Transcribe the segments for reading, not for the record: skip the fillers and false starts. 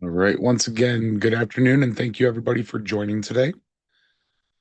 All right. Once again, good afternoon, and thank you everybody for joining today.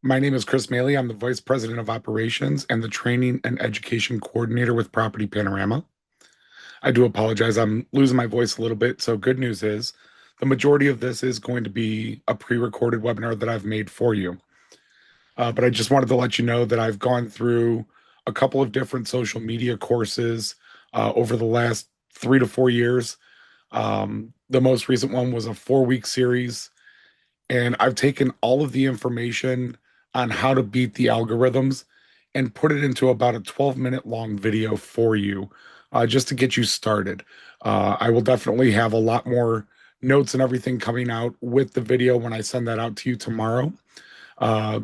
My name is Chris Maley. I'm the Vice President of Operations and the Training and Education Coordinator with Property Panorama. I do apologize. I'm losing my voice a little bit. So, good news is the majority of this is going to be a pre recorded webinar that I've made for you. But I just wanted to let you know that I've gone through a couple of different social media courses over the last 3 to 4 years. The most recent one was a 4 week series, and I've taken all of the information on how to beat the algorithms and put it into about a 12-minute long video for you, just to get you started. I will definitely have a lot more notes and everything coming out with the video when I send that out to you tomorrow. A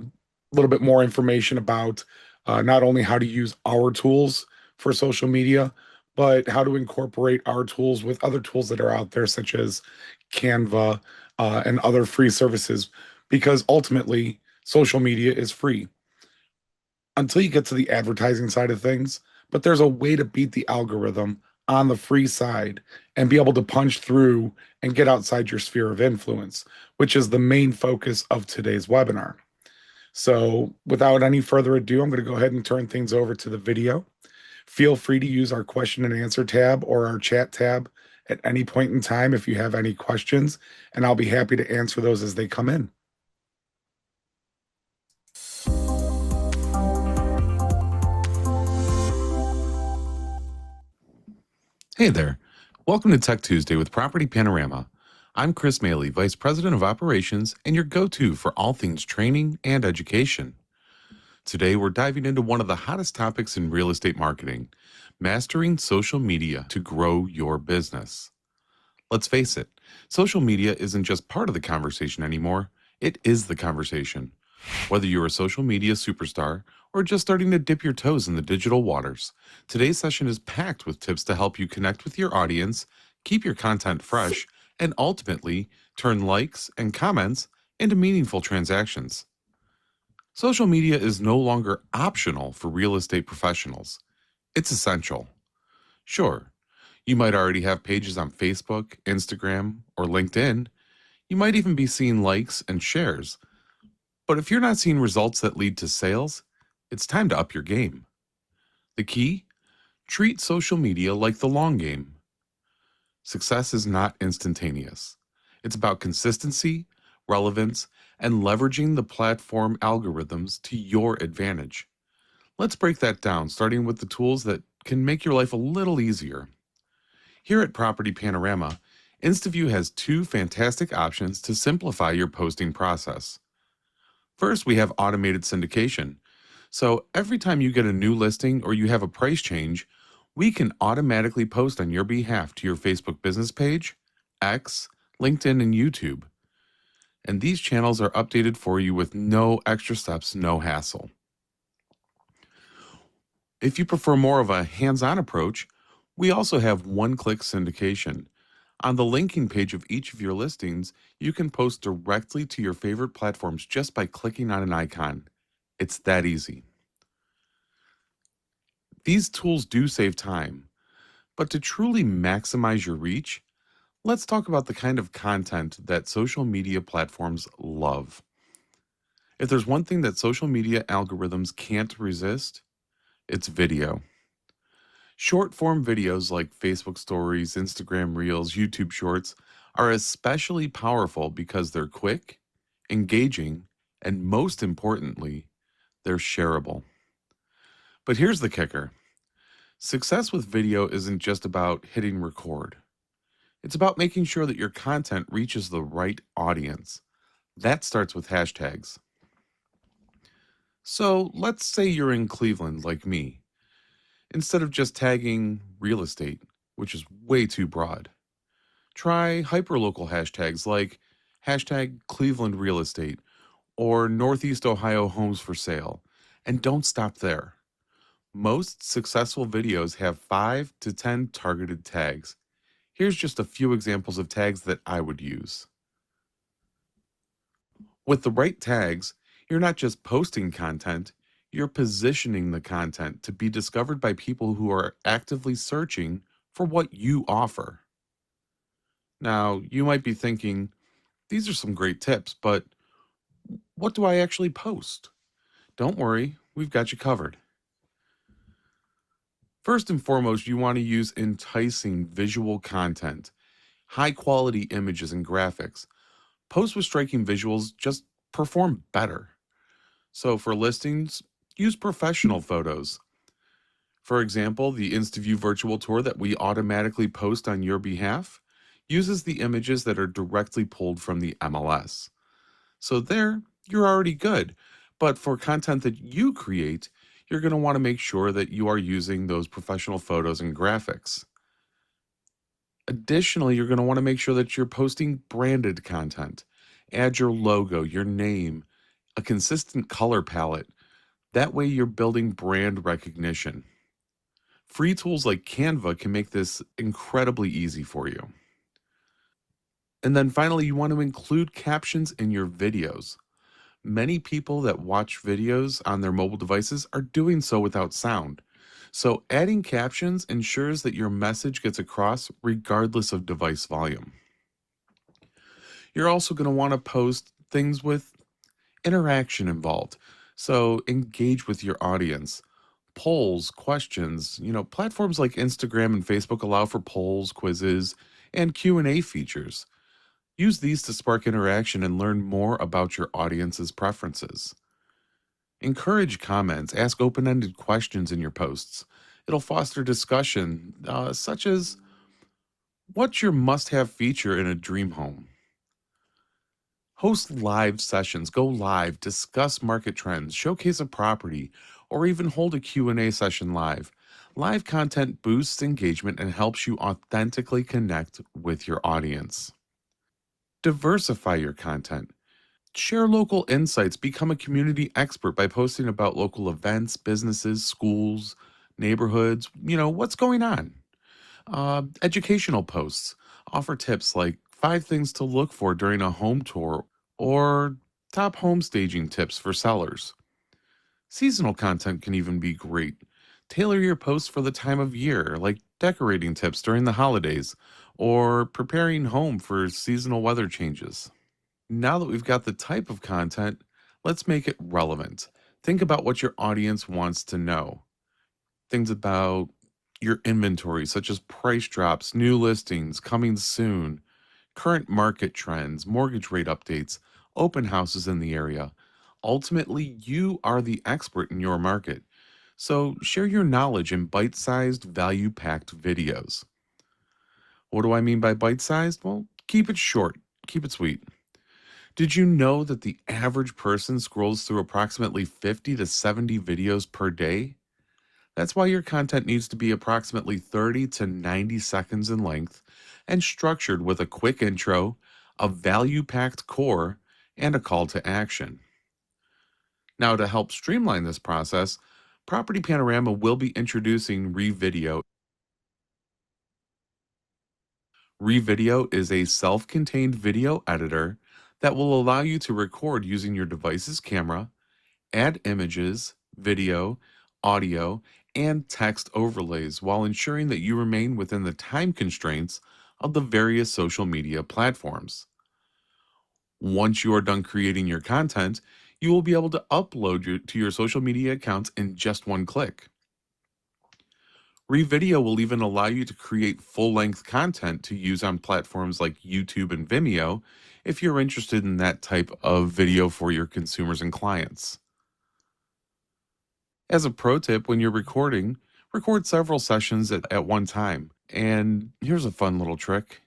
little bit more information about not only how to use our tools for social media, but how to incorporate our tools with other tools that are out there, such as Canva and other free services, because ultimately, social media is free until you get to the advertising side of things. But there's a way to beat the algorithm on the free side and be able to punch through and get outside your sphere of influence, which is the main focus of today's webinar. So, without any further ado, I'm going to go ahead and turn things over to the video. Feel free to use our question and answer tab or our chat tab at any point in time if you have any questions, and I'll be happy to answer those as they come in. Hey there. Welcome to Tech Tuesday with Property Panorama. I'm Chris Maley, Vice President of Operations and your go-to for all things training and education. Today, we're diving into one of the hottest topics in real estate marketing, mastering social media to grow your business. Let's face it, social media isn't just part of the conversation anymore, it is the conversation. Whether you're a social media superstar or just starting to dip your toes in the digital waters, today's session is packed with tips to help you connect with your audience, keep your content fresh, and ultimately turn likes and comments into meaningful transactions. Social media is no longer optional for real estate professionals. It's essential. Sure, you might already have pages on Facebook, Instagram, or LinkedIn. You might even be seeing likes and shares. But if you're not seeing results that lead to sales, it's time to up your game. The key? Treat social media like the long game. Success is not instantaneous. It's about consistency, relevance, and leveraging the platform algorithms to your advantage. Let's break that down, starting with the tools that can make your life a little easier. Here at Property Panorama, InstaView has two fantastic options to simplify your posting process. First, we have automated syndication. So every time you get a new listing or you have a price change, we can automatically post on your behalf to your Facebook business page, X, LinkedIn, and YouTube. And these channels are updated for you with no extra steps, no hassle. If you prefer more of a hands-on approach, we also have one-click syndication. On the linking page of each of your listings, you can post directly to your favorite platforms just by clicking on an icon. It's that easy. These tools do save time, but to truly maximize your reach, let's talk about the kind of content that social media platforms love. If there's one thing that social media algorithms can't resist, it's video. Short form videos like Facebook Stories, Instagram Reels, YouTube Shorts are especially powerful because they're quick, engaging, and most importantly, they're shareable. But here's the kicker. Success with video isn't just about hitting record. It's about making sure that your content reaches the right audience. That starts with hashtags. So let's say you're in Cleveland like me. Instead of just tagging real estate, which is way too broad, try hyperlocal hashtags like hashtag Cleveland real estate or Northeast Ohio homes for sale. And don't stop there. Most successful videos have 5 to 10 targeted tags. Here's just a few examples of tags that I would use. With the right tags, you're not just posting content, you're positioning the content to be discovered by people who are actively searching for what you offer. Now, you might be thinking, these are some great tips, but what do I actually post? Don't worry, we've got you covered. First and foremost, you want to use enticing visual content, high quality images and graphics. Posts with striking visuals just perform better. So for listings, use professional photos. For example, the InstaView virtual tour that we automatically post on your behalf uses the images that are directly pulled from the MLS. So there, you're already good. But for content that you create, you're going to want to make sure that you are using those professional photos and graphics. Additionally, you're going to want to make sure that you're posting branded content. Add your logo, your name, a consistent color palette. That way, you're building brand recognition. Free tools like Canva can make this incredibly easy for you. And then finally, you want to include captions in your videos. Many people that watch videos on their mobile devices are doing so without sound. So adding captions ensures that your message gets across regardless of device volume. You're also going to want to post things with interaction involved. So engage with your audience. Polls, questions, platforms like Instagram and Facebook allow for polls, quizzes, and Q&A features. Use these to spark interaction and learn more about your audience's preferences. Encourage comments, ask open-ended questions in your posts. It'll foster discussion, such as, what's your must-have feature in a dream home? Host live sessions, go live, discuss market trends, showcase a property, or even hold a Q&A session live. Live content boosts engagement and helps you authentically connect with your audience. Diversify your content. Share local insights, become a community expert by posting about local events, businesses, schools, neighborhoods, what's going on. Educational posts offer tips like 5 things to look for during a home tour or top home staging tips for sellers. Seasonal content can even be great. Tailor your posts for the time of year, like decorating tips during the holidays or preparing home for seasonal weather changes. Now that we've got the type of content, let's make it relevant. Think about what your audience wants to know. Things about your inventory, such as price drops, new listings coming soon, current market trends, mortgage rate updates, open houses in the area. Ultimately, you are the expert in your market. So share your knowledge in bite sized, value packed videos. What do I mean by bite sized? Well, keep it short, keep it sweet. Did you know that the average person scrolls through approximately 50 to 70 videos per day? That's why your content needs to be approximately 30 to 90 seconds in length and structured with a quick intro, a value packed core, and a call to action. Now, to help streamline this process, Property Panorama will be introducing ReVideo. ReVideo is a self contained video editor that will allow you to record using your device's camera, add images, video, audio, and text overlays while ensuring that you remain within the time constraints of the various social media platforms. Once you are done creating your content, you will be able to upload to your social media accounts in just one click. ReVideo will even allow you to create full-length content to use on platforms like YouTube and Vimeo if you're interested in that type of video for your consumers and clients. As a pro tip, when you're recording, record several sessions at one time. And here's a fun little trick.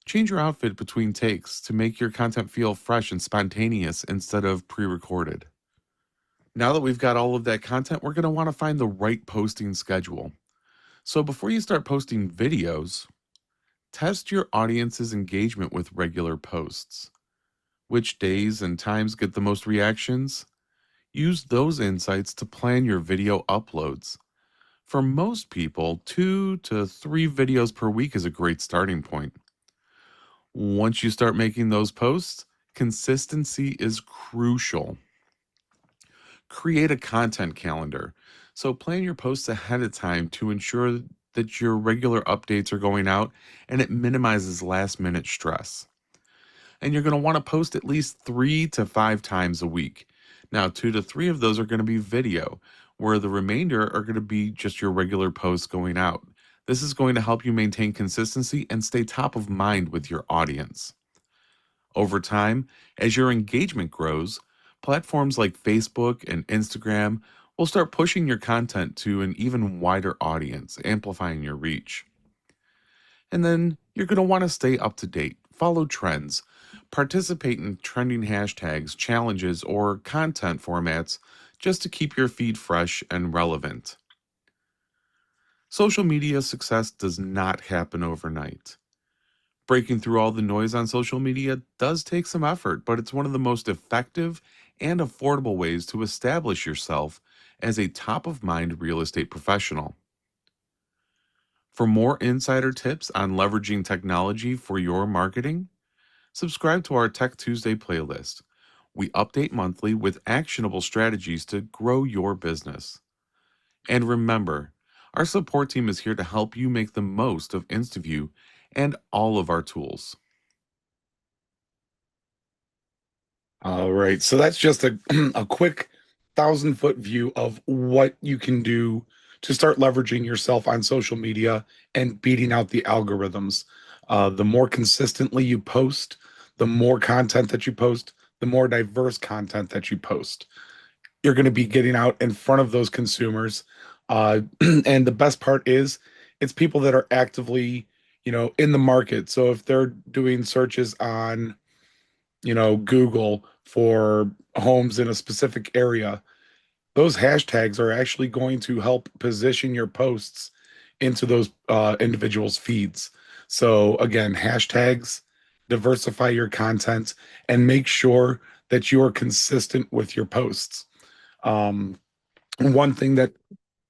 Change your outfit between takes to make your content feel fresh and spontaneous instead of pre-recorded. Now that we've got all of that content, we're going to want to find the right posting schedule. So before you start posting videos, test your audience's engagement with regular posts. Which days and times get the most reactions? Use those insights to plan your video uploads. For most people, 2 to 3 videos per week is a great starting point. Once you start making those posts, consistency is crucial. Create a content calendar. So plan your posts ahead of time to ensure that your regular updates are going out, and it minimizes last minute stress. And you're going to want to post at least 3 to 5 times a week. Now, 2 to 3 of those are going to be video, where the remainder are going to be just your regular posts going out. This is going to help you maintain consistency and stay top of mind with your audience. Over time, as your engagement grows, platforms like Facebook and Instagram will start pushing your content to an even wider audience, amplifying your reach. And then you're going to want to stay up to date, follow trends, participate in trending hashtags, challenges, or content formats just to keep your feed fresh and relevant. Social media success does not happen overnight. Breaking through all the noise on social media does take some effort, but it's one of the most effective and affordable ways to establish yourself as a top of mind real estate professional. For more insider tips on leveraging technology for your marketing, subscribe to our Tech Tuesday playlist. We update monthly with actionable strategies to grow your business. And remember, our support team is here to help you make the most of InstaView and all of our tools. All right. So that's just a, a quick 1,000-foot view of what you can do to start leveraging yourself on social media and beating out the algorithms. The more consistently you post, the more content that you post, the more diverse content that you post. You're going to be getting out in front of those consumers. And the best part is it's people that are actively, in the market. So if they're doing searches on Google for homes in a specific area, those hashtags are actually going to help position your posts into those individuals' feeds. So again, hashtags, diversify your content, and make sure that you are consistent with your posts. Um, One thing that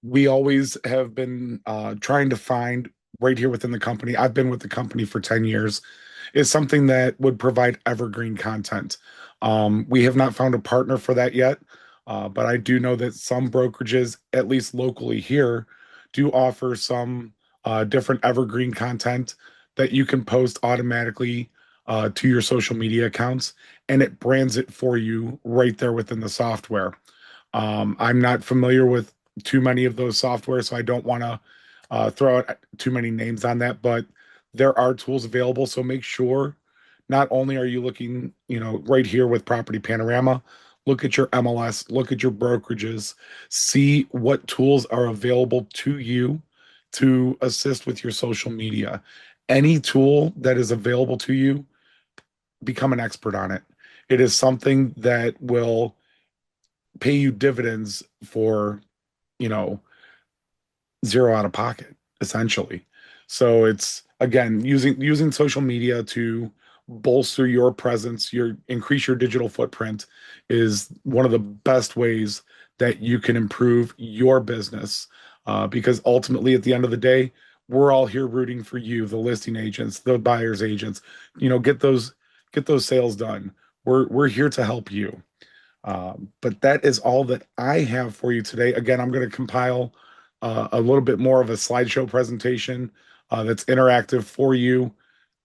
we always have been trying to find right here within the company, I've been with the company for 10 years, is something that would provide evergreen content. We have not found a partner for that yet, but I do know that some brokerages, at least locally here, do offer some different evergreen content that you can post automatically to your social media accounts, and it brands it for you right there within the software. I'm not familiar with too many of those software, so I don't want to throw out too many names on that, but there are tools available. So make sure not only are you looking, right here with Property Panorama, look at your MLS, look at your brokerages, see what tools are available to you to assist with your social media. Any tool that is available to you, become an expert on it. It is something that will pay you dividends for, you know, zero out of pocket, essentially. So it's again using social media to bolster your presence, your increase your digital footprint is one of the best ways that you can improve your business. Because ultimately, at the end of the day, we're all here rooting for you, the listing agents, the buyers agents. Get those sales done. We're here to help you. But that is all that I have for you today. Again, I'm going to compile a little bit more of a slideshow presentation that's interactive for you.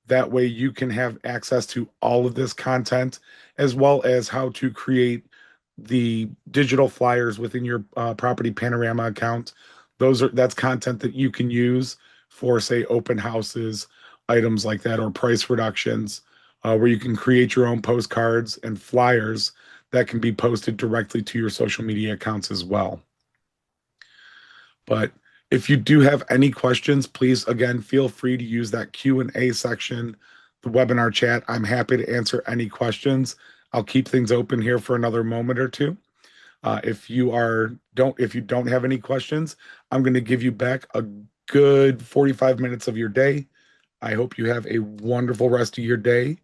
That way, you can have access to all of this content, as well as how to create the digital flyers within your Property Panorama account. That's content that you can use for, say, open houses, items like that, or price reductions, where you can create your own postcards and flyers that can be posted directly to your social media accounts as well. But if you do have any questions, please, again, feel free to use that Q&A section, the webinar chat. I'm happy to answer any questions. I'll keep things open here for another moment or two. If you don't have any questions, I'm going to give you back a good 45 minutes of your day. I hope you have a wonderful rest of your day.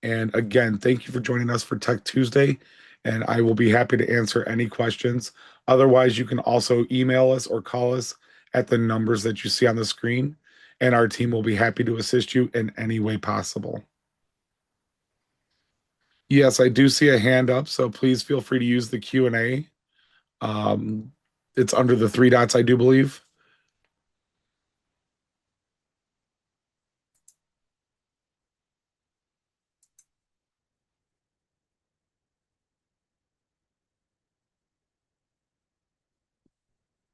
And again, thank you for joining us for Tech Tuesday. And I will be happy to answer any questions. Otherwise, you can also email us or call us at the numbers that you see on the screen, and our team will be happy to assist you in any way possible. Yes, I do see a hand up, so please feel free to use the Q&A. It's under the three dots, I do believe.